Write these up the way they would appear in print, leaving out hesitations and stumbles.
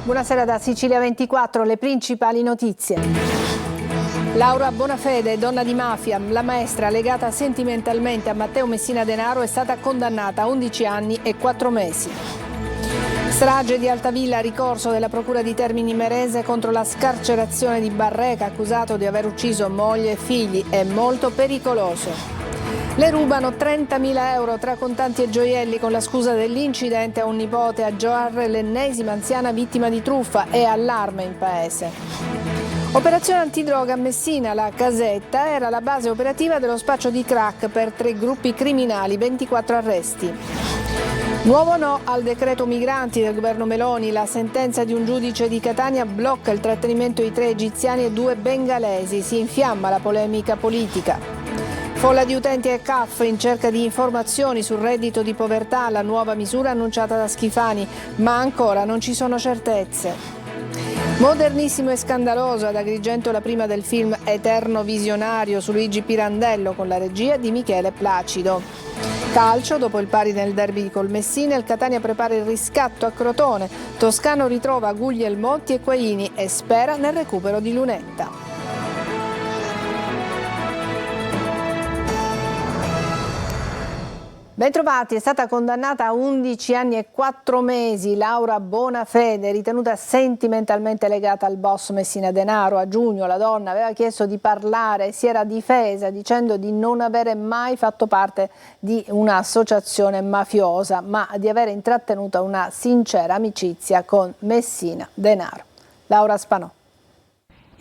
Buonasera da Sicilia 24, le principali notizie. Laura Bonafede, donna di mafia, la maestra legata sentimentalmente a Matteo Messina Denaro, è stata condannata a 11 anni e 4 mesi. Strage di Altavilla, ricorso della Procura di Termini Imerese contro la scarcerazione di Barreca, accusato di aver ucciso moglie e figli, è molto pericoloso. Le rubano 30.000 euro tra contanti e gioielli con la scusa dell'incidente a un nipote a Gioarre, l'ennesima anziana vittima di truffa, e allarme in paese. Operazione antidroga a Messina, la Casetta era la base operativa dello spaccio di crack per 3 gruppi criminali, 24 arresti. Nuovo no al decreto migranti del governo Meloni, la sentenza di un giudice di Catania blocca il trattenimento di 3 egiziani e 2 bengalesi, si infiamma la polemica politica. Folla di utenti e CAF in cerca di informazioni sul reddito di povertà, la nuova misura annunciata da Schifani, ma ancora non ci sono certezze. Modernissimo e scandaloso, ad Agrigento la prima del film Eterno Visionario su Luigi Pirandello con la regia di Michele Placido. Calcio, dopo il pari nel derby col Messina, il Catania prepara il riscatto a Crotone. Toscano ritrova Guglielmotti e Quaini e spera nel recupero di Lunetta. Bentrovati, è stata condannata a 11 anni e 4 mesi Laura Bonafede, ritenuta sentimentalmente legata al boss Messina Denaro. A giugno la donna aveva chiesto di parlare e si era difesa dicendo di non avere mai fatto parte di un'associazione mafiosa, ma di avere intrattenuto una sincera amicizia con Messina Denaro. Laura Spanò.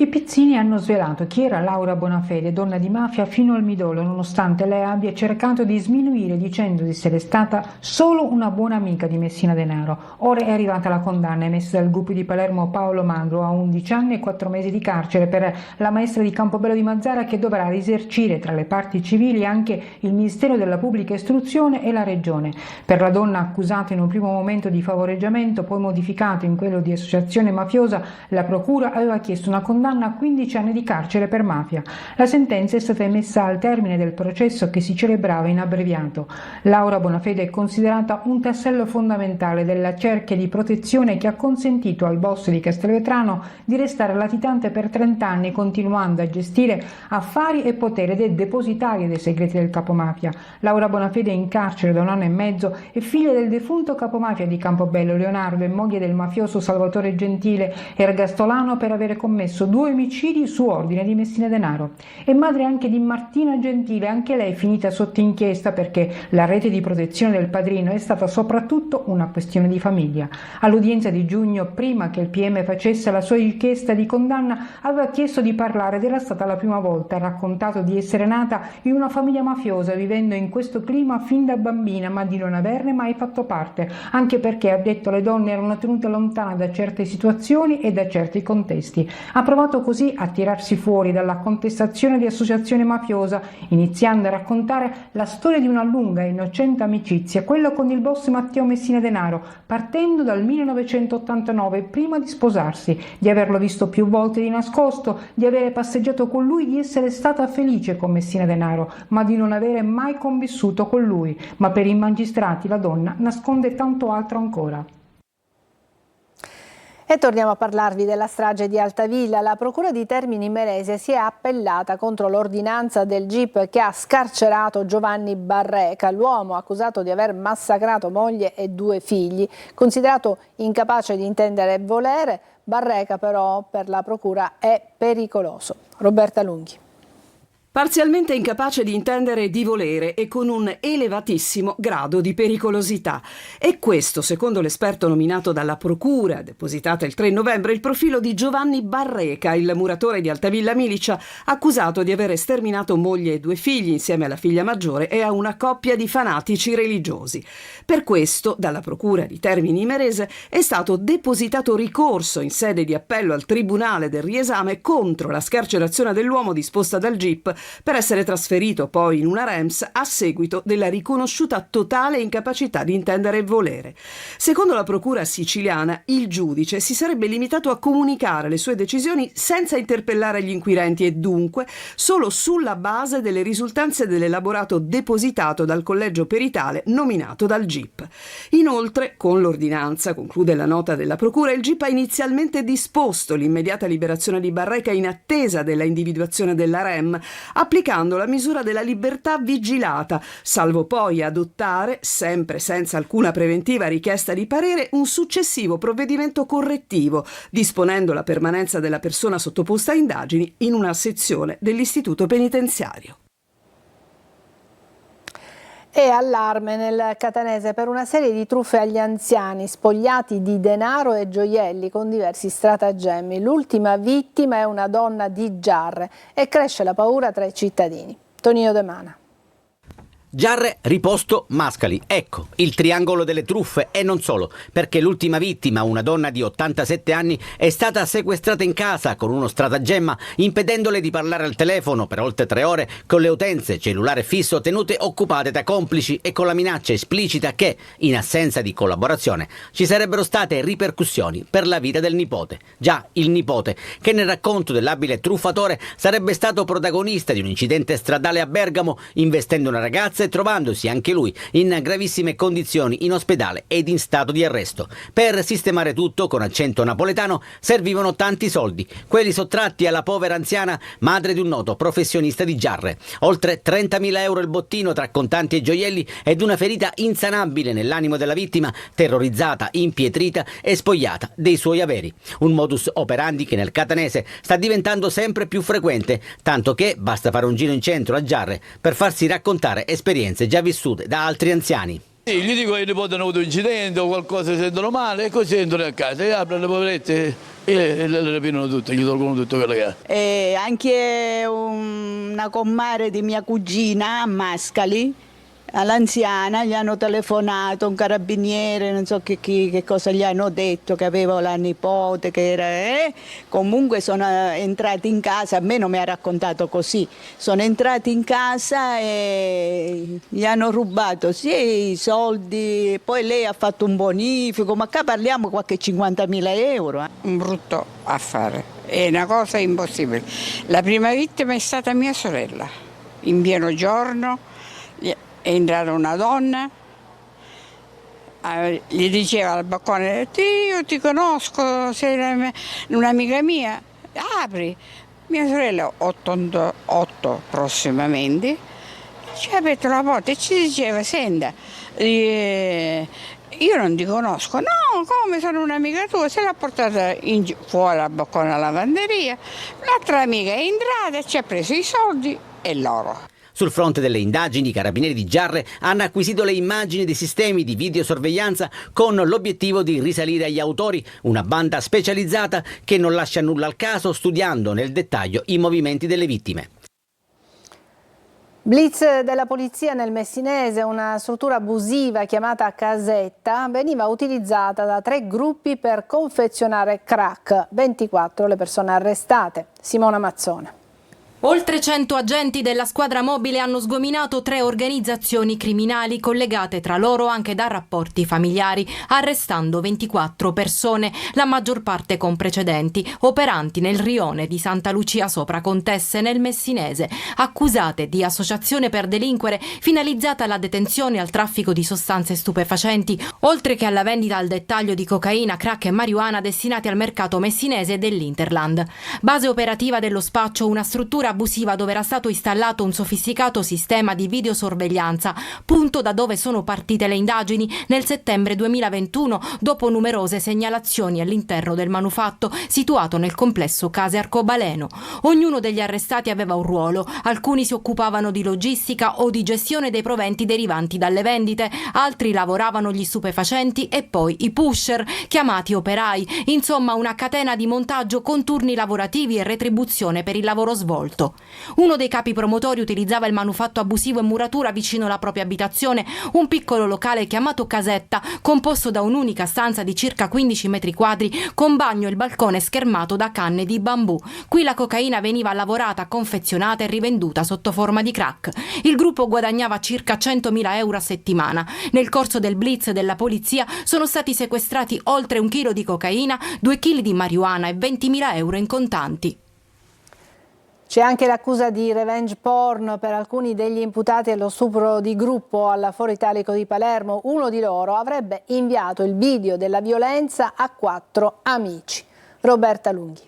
I pizzini hanno svelato chi era Laura Bonafede, donna di mafia fino al midollo, nonostante lei abbia cercato di sminuire dicendo di essere stata solo una buona amica di Messina Denaro. Ora è arrivata la condanna emessa dal GUP di Palermo Paolo Mandro a 11 anni e 4 mesi di carcere per la maestra di Campobello di Mazara, che dovrà risarcire tra le parti civili anche il Ministero della Pubblica Istruzione e la Regione. Per la donna accusata in un primo momento di favoreggiamento, poi modificato in quello di associazione mafiosa, la procura aveva chiesto una condanna a 15 anni di carcere per mafia. La sentenza è stata emessa al termine del processo che si celebrava in abbreviato. Laura Bonafede è considerata un tassello fondamentale della cerchia di protezione che ha consentito al boss di Castelvetrano di restare latitante per 30 anni, continuando a gestire affari e potere ed è depositaria dei segreti del capomafia. Laura Bonafede è in carcere da 1 anno e mezzo, è figlia del defunto capomafia di Campobello Leonardo e moglie del mafioso Salvatore Gentile, ergastolano per avere commesso 2 omicidi su ordine di Messina Denaro. È madre anche di Martina Gentile, anche lei finita sotto inchiesta perché la rete di protezione del padrino è stata soprattutto una questione di famiglia. All'udienza di giugno, prima che il PM facesse la sua richiesta di condanna, aveva chiesto di parlare ed era stata la prima volta. Ha raccontato di essere nata in una famiglia mafiosa, vivendo in questo clima fin da bambina, ma di non averne mai fatto parte, anche perché, ha detto, le donne erano tenute lontane da certe situazioni e da certi contesti. Ha provato così a tirarsi fuori dalla contestazione di associazione mafiosa, iniziando a raccontare la storia di una lunga e innocente amicizia, quella con il boss Matteo Messina Denaro, partendo dal 1989, prima di sposarsi, di averlo visto più volte di nascosto, di avere passeggiato con lui, di essere stata felice con Messina Denaro, ma di non avere mai convissuto con lui. Ma per i magistrati la donna nasconde tanto altro ancora. E torniamo a parlarvi della strage di Altavilla. La Procura di Termini Imerese si è appellata contro l'ordinanza del GIP che ha scarcerato Giovanni Barreca, l'uomo accusato di aver massacrato moglie e 2 figli. Considerato incapace di intendere e volere, Barreca però per la Procura è pericoloso. Roberta Lunghi. Parzialmente incapace di intendere e di volere e con un elevatissimo grado di pericolosità. E questo, secondo l'esperto nominato dalla Procura, depositata il 3 novembre, il profilo di Giovanni Barreca, il muratore di Altavilla Milicia, accusato di aver sterminato moglie e 2 figli insieme alla figlia maggiore e a una coppia di fanatici religiosi. Per questo, dalla Procura di Termini Imerese è stato depositato ricorso in sede di appello al Tribunale del Riesame contro la scarcerazione dell'uomo disposta dal GIP per essere trasferito poi in una REMS a seguito della riconosciuta totale incapacità di intendere e volere. Secondo la procura siciliana, il giudice si sarebbe limitato a comunicare le sue decisioni senza interpellare gli inquirenti e dunque solo sulla base delle risultanze dell'elaborato depositato dal collegio peritale nominato dal GIP. Inoltre, con l'ordinanza, conclude la nota della procura, il GIP ha inizialmente disposto l'immediata liberazione di Barreca in attesa della individuazione della REM, applicando la misura della libertà vigilata, salvo poi adottare, sempre senza alcuna preventiva richiesta di parere, un successivo provvedimento correttivo, disponendo la permanenza della persona sottoposta a indagini in una sezione dell'istituto penitenziario. E allarme nel Catanese per una serie di truffe agli anziani spogliati di denaro e gioielli con diversi stratagemmi. L'ultima vittima è una donna di Giarre e cresce la paura tra i cittadini. Tonino De Mana. Giarre, Riposto, Mascali. Ecco, il triangolo delle truffe e non solo, perché l'ultima vittima, una donna di 87 anni, è stata sequestrata in casa con uno stratagemma, impedendole di parlare al telefono per oltre 3 ore con le utenze cellulare fisso tenute occupate da complici e con la minaccia esplicita che, in assenza di collaborazione, ci sarebbero state ripercussioni per la vita del nipote. Già, il nipote, che nel racconto dell'abile truffatore sarebbe stato protagonista di un incidente stradale a Bergamo, investendo una ragazza e trovandosi anche lui in gravissime condizioni in ospedale ed in stato di arresto. Per sistemare tutto, con accento napoletano, servivano tanti soldi, quelli sottratti alla povera anziana madre di un noto professionista di Giarre. Oltre 30.000 euro il bottino tra contanti e gioielli ed una ferita insanabile nell'animo della vittima, terrorizzata, impietrita e spogliata dei suoi averi. Un modus operandi che nel Catanese sta diventando sempre più frequente, tanto che basta fare un giro in centro a Giarre per farsi raccontare esperienze già vissute da altri anziani. Sì, gli dico che i nipoti hanno avuto un incidente o qualcosa, si sentono male e così entrano a casa e aprono le poverette e le rapinano tutte, gli tolgono tutto quello che ha. E anche una comare di mia cugina a Mascali, all'anziana, gli hanno telefonato un carabiniere, non so che cosa gli hanno detto, che aveva la nipote, che era. Comunque sono entrati in casa, a me non mi ha raccontato così, sono entrati in casa e gli hanno rubato sì i soldi, poi lei ha fatto un bonifico, ma qua parliamo qualche 50.000 euro. Un brutto affare, è una cosa impossibile. La prima vittima è stata mia sorella, in pieno giorno. È entrata una donna, gli diceva al balcone: io ti conosco, sei un'amica mia, apri. Mia sorella 88 prossimamente ci ha aperto la porta e ci diceva: senta, io non ti conosco. No, come, sono un'amica tua? Se l'ha portata fuori al balcone alla lavanderia, l'altra amica è entrata e ci ha preso i soldi e l'oro. Sul fronte delle indagini, i carabinieri di Giarre hanno acquisito le immagini dei sistemi di videosorveglianza con l'obiettivo di risalire agli autori, una banda specializzata che non lascia nulla al caso, studiando nel dettaglio i movimenti delle vittime. Blitz della polizia nel Messinese, una struttura abusiva chiamata casetta, veniva utilizzata da 3 gruppi per confezionare crack. 24 le persone arrestate. Simona Mazzone. Oltre 100 agenti della squadra mobile hanno sgominato 3 organizzazioni criminali collegate tra loro anche da rapporti familiari, arrestando 24 persone, la maggior parte con precedenti, operanti nel rione di Santa Lucia sopra Contesse nel Messinese, accusate di associazione per delinquere finalizzata alla detenzione e al traffico di sostanze stupefacenti, oltre che alla vendita al dettaglio di cocaina, crack e marijuana destinati al mercato messinese dell'Interland. Base operativa dello spaccio, una struttura abusiva dove era stato installato un sofisticato sistema di videosorveglianza, punto da dove sono partite le indagini nel settembre 2021 dopo numerose segnalazioni all'interno del manufatto situato nel complesso Case Arcobaleno. Ognuno degli arrestati aveva un ruolo, alcuni si occupavano di logistica o di gestione dei proventi derivanti dalle vendite, altri lavoravano gli stupefacenti e poi i pusher, chiamati operai, insomma una catena di montaggio con turni lavorativi e retribuzione per il lavoro svolto. trasporto. Uno dei capi promotori utilizzava il manufatto abusivo in muratura vicino alla propria abitazione, un piccolo locale chiamato casetta, composto da un'unica stanza di circa 15 metri quadri, con bagno e il balcone schermato da canne di bambù. Qui la cocaina veniva lavorata, confezionata e rivenduta sotto forma di crack. Il gruppo guadagnava circa 100.000 euro a settimana. Nel corso del blitz della polizia sono stati sequestrati oltre 1 chilo di cocaina, 2 chili di marijuana e 20.000 euro in contanti. C'è anche l'accusa di revenge porn per alcuni degli imputati allo stupro di gruppo al Foro Italico di Palermo. Uno di loro avrebbe inviato il video della violenza a 4 amici. Roberta Lunghi.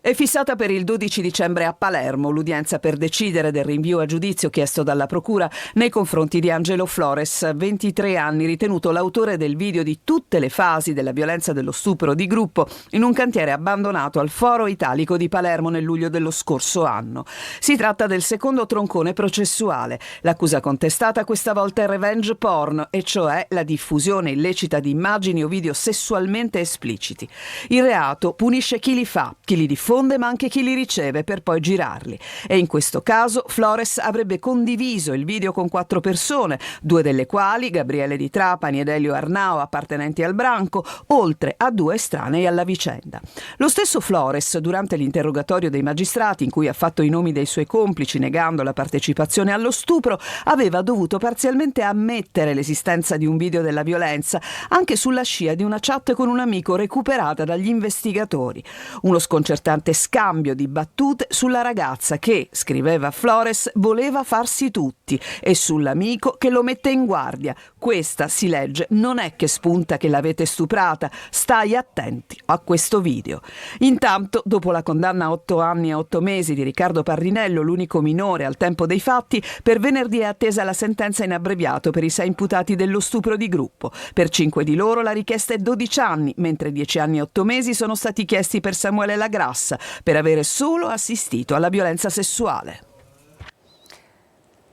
È fissata per il 12 dicembre a Palermo l'udienza per decidere del rinvio a giudizio chiesto dalla procura nei confronti di Angelo Flores, 23 anni, ritenuto l'autore del video di tutte le fasi della violenza dello stupro di gruppo in un cantiere abbandonato al Foro Italico di Palermo nel luglio dello scorso anno. Si tratta del secondo troncone processuale. L'accusa contestata questa volta è revenge porn, e cioè la diffusione illecita di immagini o video sessualmente espliciti. Il reato punisce chi li fa, chi li diffonde, ma anche chi li riceve per poi girarli. E in questo caso Flores avrebbe condiviso il video con 4 persone, 2 delle quali, Gabriele Di Trapani ed Elio Arnao, appartenenti al branco, oltre a 2 estranei alla vicenda. Lo stesso Flores, durante l'interrogatorio dei magistrati, in cui ha fatto i nomi dei suoi complici negando la partecipazione allo stupro, aveva dovuto parzialmente ammettere l'esistenza di un video della violenza, anche sulla scia di una chat con un amico recuperata dagli investigatori. Uno sconcertante scambio di battute sulla ragazza che, scriveva Flores, voleva farsi tutti, e sull'amico che lo mette in guardia. Questa, si legge, non è che spunta che l'avete stuprata, stai attenti a questo video. Intanto, dopo la condanna a 8 anni e 8 mesi di Riccardo Parrinello, l'unico minore al tempo dei fatti, per venerdì è attesa la sentenza in abbreviato per i 6 imputati dello stupro di gruppo. Per 5 di loro la richiesta è 12 anni, mentre 10 anni e 8 mesi sono stati chiesti per Samuele Lagrassa, per avere solo assistito alla violenza sessuale.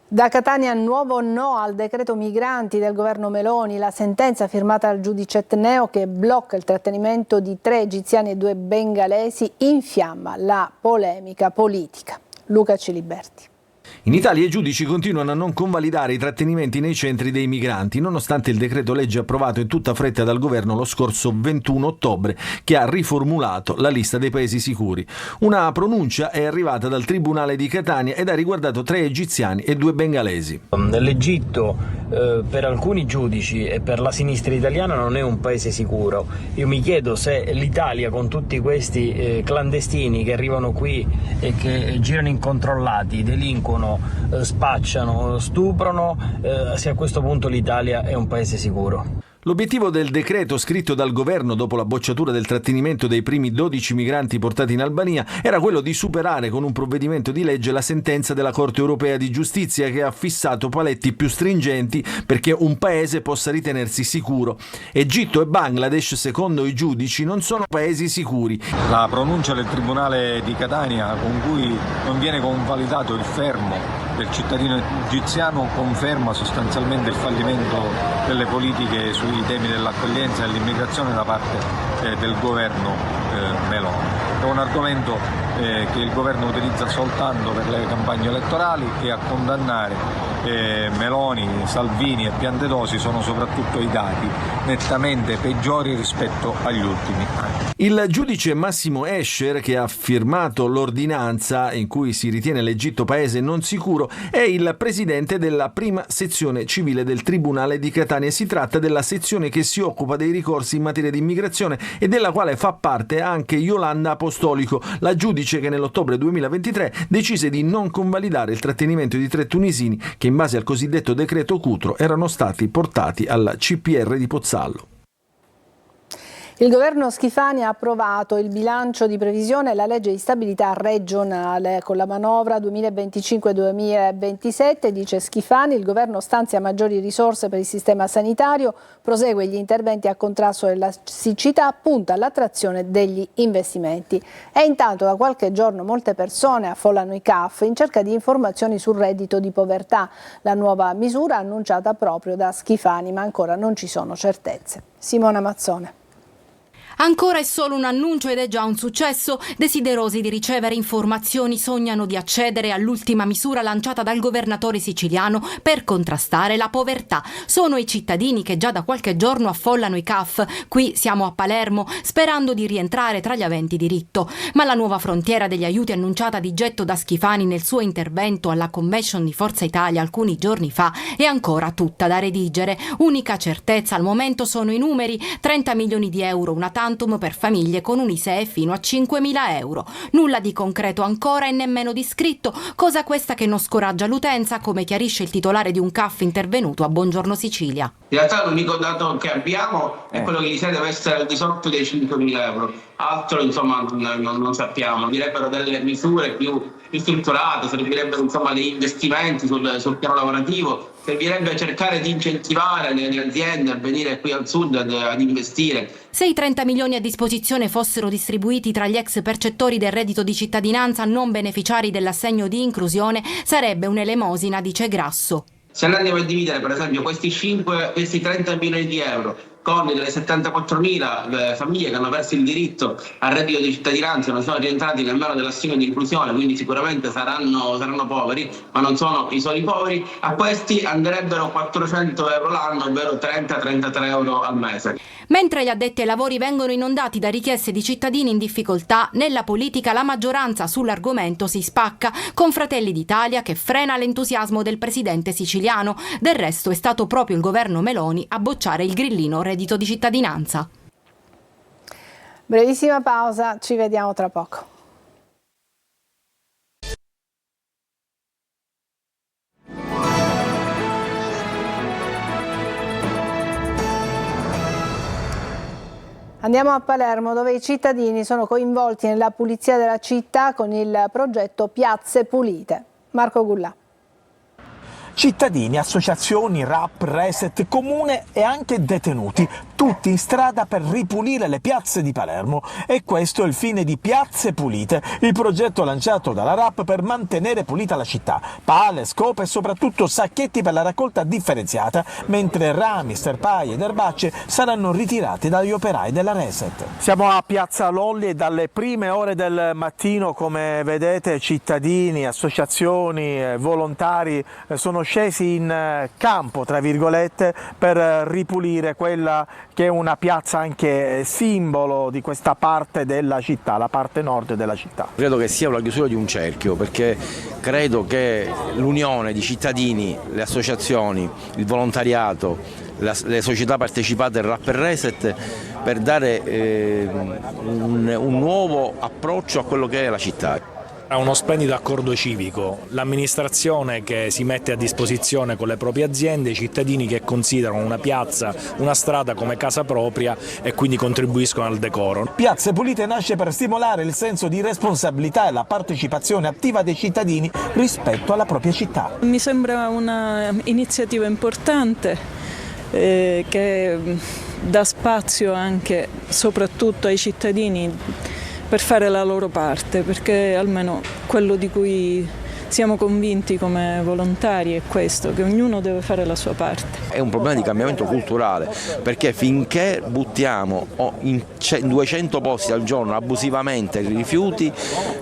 Da Catania nuovo no al decreto migranti del governo Meloni, la sentenza firmata dal giudice etneo che blocca il trattenimento di 3 egiziani e 2 bengalesi infiamma la polemica politica. Luca Ciliberti. In Italia i giudici continuano a non convalidare i trattenimenti nei centri dei migranti, nonostante il decreto legge approvato in tutta fretta dal governo lo scorso 21 ottobre, che ha riformulato la lista dei paesi sicuri. Una pronuncia è arrivata dal Tribunale di Catania ed ha riguardato 3 egiziani e 2 bengalesi. L'Egitto per alcuni giudici e per la sinistra italiana non è un paese sicuro. Io mi chiedo se l'Italia, con tutti questi clandestini che arrivano qui e che girano incontrollati, delinquono, spacciano, stuprano, se a questo punto l'Italia è un paese sicuro. L'obiettivo del decreto scritto dal governo dopo la bocciatura del trattenimento dei primi 12 migranti portati in Albania era quello di superare con un provvedimento di legge la sentenza della Corte Europea di Giustizia che ha fissato paletti più stringenti perché un paese possa ritenersi sicuro. Egitto e Bangladesh, secondo i giudici, non sono paesi sicuri. La pronuncia del Tribunale di Catania, con cui non viene convalidato il fermo del cittadino egiziano, conferma sostanzialmente il fallimento delle politiche sui temi dell'accoglienza e dell'immigrazione da parte del governo Meloni. È un argomento che il governo utilizza soltanto per le campagne elettorali, e a condannare Meloni, Salvini e Piantedosi sono soprattutto i dati nettamente peggiori rispetto agli ultimi anni. Il giudice Massimo Escher, che ha firmato l'ordinanza in cui si ritiene l'Egitto paese non sicuro, è il presidente della prima sezione civile del Tribunale di Catania. Si tratta della sezione che si occupa dei ricorsi in materia di immigrazione e della quale fa parte anche Yolanda Apostolico, la giudice che nell'ottobre 2023 decise di non convalidare il trattenimento di 3 tunisini che in base al cosiddetto decreto Cutro erano stati portati al CPR di Pozzallo. Il governo Schifani ha approvato il bilancio di previsione e la legge di stabilità regionale. Con la manovra 2025-2027, dice Schifani, il governo stanzia maggiori risorse per il sistema sanitario, prosegue gli interventi a contrasto della siccità, punta all'attrazione degli investimenti. E intanto da qualche giorno molte persone affollano i CAF in cerca di informazioni sul reddito di povertà. La nuova misura annunciata proprio da Schifani, ma ancora non ci sono certezze. Simona Mazzone. Ancora è solo un annuncio ed è già un successo. Desiderosi di ricevere informazioni sognano di accedere all'ultima misura lanciata dal governatore siciliano per contrastare la povertà. Sono i cittadini che già da qualche giorno affollano i CAF. Qui siamo a Palermo, sperando di rientrare tra gli aventi diritto. Ma la nuova frontiera degli aiuti annunciata di getto da Schifani nel suo intervento alla convention di Forza Italia alcuni giorni fa è ancora tutta da redigere. Unica certezza al momento sono i numeri: 30 milioni di euro una tantum per famiglie con un ISEE fino a 5.000 euro. Nulla di concreto ancora e nemmeno di scritto, cosa questa che non scoraggia l'utenza, come chiarisce il titolare di un CAF intervenuto a Buongiorno Sicilia. In realtà l'unico dato che abbiamo è quello che l'ISEE deve essere al di sotto dei 5.000 euro. Altro insomma non sappiamo. Servirebbero delle misure più strutturate, servirebbero insomma degli investimenti sul piano lavorativo, servirebbe cercare di incentivare le aziende a venire qui al sud ad investire. Se i 30 milioni a disposizione fossero distribuiti tra gli ex percettori del reddito di cittadinanza non beneficiari dell'assegno di inclusione, sarebbe un'elemosina, dice Grasso. Se noi andiamo a dividere per esempio questi 30 milioni di euro con le 74.000 famiglie che hanno perso il diritto al reddito di cittadinanza e non sono rientrati nemmeno nell'assegno di inclusione, quindi sicuramente saranno poveri, ma non sono i soli poveri, a questi andrebbero 400 euro l'anno, ovvero 30-33 euro al mese. Mentre gli addetti ai lavori vengono inondati da richieste di cittadini in difficoltà, nella politica la maggioranza sull'argomento si spacca, con Fratelli d'Italia che frena l'entusiasmo del presidente siciliano. Del resto è stato proprio il governo Meloni a bocciare il grillino reddito di cittadinanza. Brevissima pausa, ci vediamo tra poco. Andiamo a Palermo, dove i cittadini sono coinvolti nella pulizia della città con il progetto Piazze Pulite. Marco Gullà. Cittadini, associazioni, RAP, Reset, comune e anche detenuti, tutti in strada per ripulire le piazze di Palermo. E questo è il fine di Piazze Pulite, il progetto lanciato dalla RAP per mantenere pulita la città. Pale, scope e soprattutto sacchetti per la raccolta differenziata, mentre rami, sterpaie ed erbacce saranno ritirati dagli operai della Reset. Siamo a Piazza Lolli e dalle prime ore del mattino, come vedete, cittadini, associazioni, volontari sono scesi in campo, tra virgolette, per ripulire quella che è una piazza anche simbolo di questa parte della città, la parte nord della città. Credo che sia la chiusura di un cerchio, perché credo che l'unione di cittadini, le associazioni, il volontariato, le società partecipate al RAP e Reset per dare un nuovo approccio a quello che è la città. È uno splendido accordo civico, l'amministrazione che si mette a disposizione con le proprie aziende, i cittadini che considerano una piazza, una strada come casa propria e quindi contribuiscono al decoro. Piazze Pulite nasce per stimolare il senso di responsabilità e la partecipazione attiva dei cittadini rispetto alla propria città. Mi sembra un'iniziativa importante che dà spazio anche soprattutto ai cittadini per fare la loro parte, perché almeno quello di cui siamo convinti come volontari è questo, che ognuno deve fare la sua parte. È un problema di cambiamento culturale, perché finché buttiamo in 200 posti al giorno abusivamente i rifiuti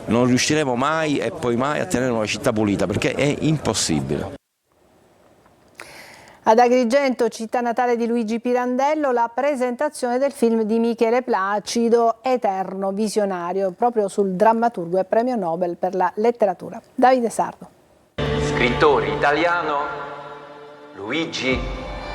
non riusciremo mai e poi mai a tenere una città pulita, perché è impossibile. Ad Agrigento, città natale di Luigi Pirandello, la presentazione del film di Michele Placido, Eterno Visionario, proprio sul drammaturgo e premio Nobel per la letteratura. Davide Sardo. Scrittore italiano Luigi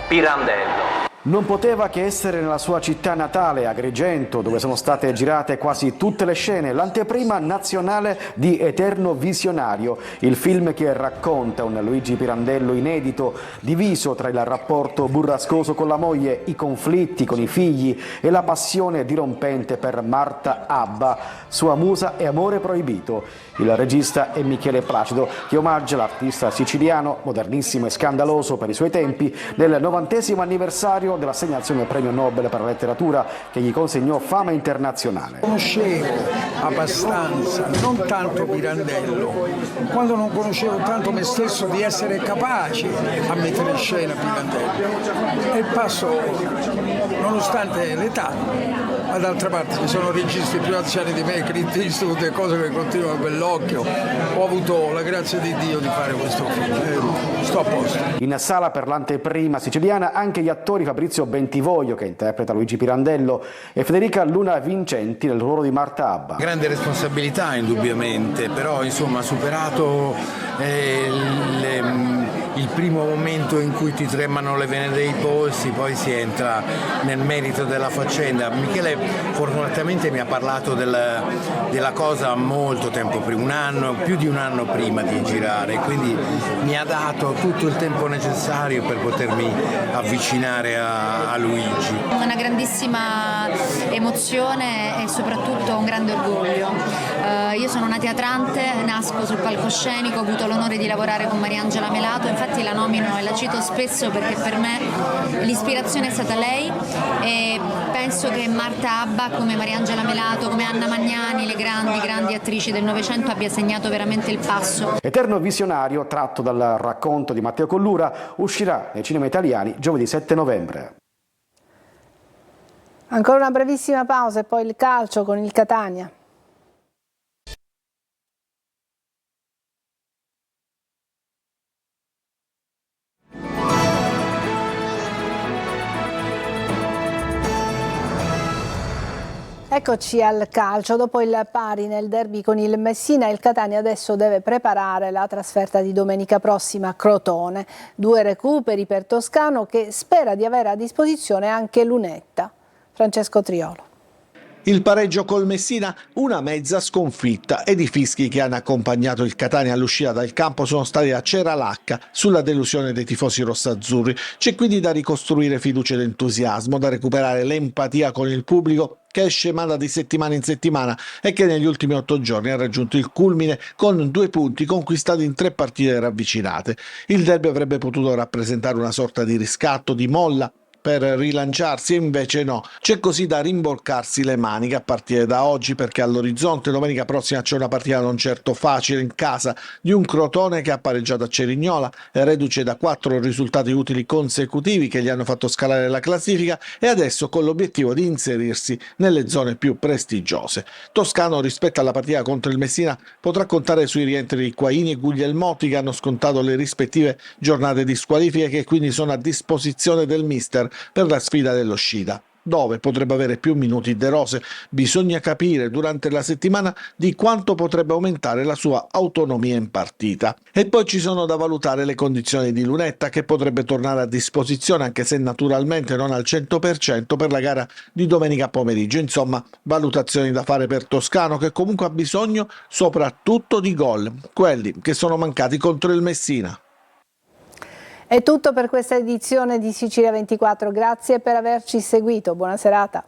Pirandello. Non poteva che essere nella sua città natale, Agrigento, dove sono state girate quasi tutte le scene, l'anteprima nazionale di Eterno Visionario, il film che racconta un Luigi Pirandello inedito, diviso tra il rapporto burrascoso con la moglie, i conflitti con i figli e la passione dirompente per Marta Abba, sua musa e amore proibito. Il regista è Michele Placido, che omaggia l'artista siciliano, modernissimo e scandaloso per i suoi tempi, nel 90° anniversario dell'assegnazione del premio Nobel per la letteratura che gli consegnò fama internazionale. Conoscevo abbastanza, non tanto Pirandello, quando non conoscevo tanto me stesso di essere capace a mettere in scena Pirandello. E passo, nonostante l'età, ma d'altra parte ci sono registi più anziani di me, Clint Eastwood e cose che continuano a bell'occhio. Ho avuto la grazia di Dio di fare questo film, sto a posto. In sala per l'anteprima siciliana anche gli attori Fabrizio Bentivoglio, che interpreta Luigi Pirandello, e Federica Luna Vincenti nel ruolo di Marta Abba. Grande responsabilità indubbiamente, però insomma superato il primo momento in cui ti tremano le vene dei polsi, poi si entra nel merito della faccenda. Michele fortunatamente mi ha parlato della cosa molto tempo prima, più di un anno prima di girare, quindi mi ha dato tutto il tempo necessario per potermi avvicinare a Luigi. Una grandissima emozione e soprattutto un grande orgoglio. Io sono una teatrante, nasco sul palcoscenico, ho avuto l'onore di lavorare con Mariangela Melato, infatti la nomino e la cito spesso perché per me l'ispirazione è stata lei e penso che Marta Abba, come Mariangela Melato, come Anna Magnani, le grandi attrici del Novecento, abbia segnato veramente il passo. Eterno Visionario, tratto dal racconto di Matteo Collura, uscirà nei cinema italiani giovedì 7 novembre. Ancora una brevissima pausa e poi il calcio con il Catania. Eccoci al calcio. Dopo il pari nel derby con il Messina, il Catania adesso deve preparare la trasferta di domenica prossima a Crotone. 2 recuperi per Toscano, che spera di avere a disposizione anche Lunetta. Francesco Triolo. Il pareggio col Messina, una mezza sconfitta, ed i fischi che hanno accompagnato il Catania all'uscita dal campo sono stati a ceralacca sulla delusione dei tifosi rossazzurri. C'è quindi da ricostruire fiducia ed entusiasmo, da recuperare l'empatia con il pubblico che è scemata di settimana in settimana e che negli ultimi 8 giorni ha raggiunto il culmine con 2 punti conquistati in 3 partite ravvicinate. Il derby avrebbe potuto rappresentare una sorta di riscatto, di molla per rilanciarsi, e invece no. C'è così da rimborcarsi le maniche a partire da oggi, perché all'orizzonte domenica prossima c'è una partita non certo facile in casa di un Crotone che ha pareggiato a Cerignola, reduce da 4 risultati utili consecutivi che gli hanno fatto scalare la classifica e adesso con l'obiettivo di inserirsi nelle zone più prestigiose. Toscano, rispetto alla partita contro il Messina, potrà contare sui rientri di Quaini e Guglielmotti, che hanno scontato le rispettive giornate di squalifica e che quindi sono a disposizione del mister per la sfida dell'uscita, dove potrebbe avere più minuti De Rose. Bisogna capire durante la settimana di quanto potrebbe aumentare la sua autonomia in partita. E poi ci sono da valutare le condizioni di Lunetta, che potrebbe tornare a disposizione, anche se naturalmente non al 100% per la gara di domenica pomeriggio. Insomma, valutazioni da fare per Toscano, che comunque ha bisogno soprattutto di gol, quelli che sono mancati contro il Messina. È tutto per questa edizione di Sicilia 24, grazie per averci seguito, buona serata.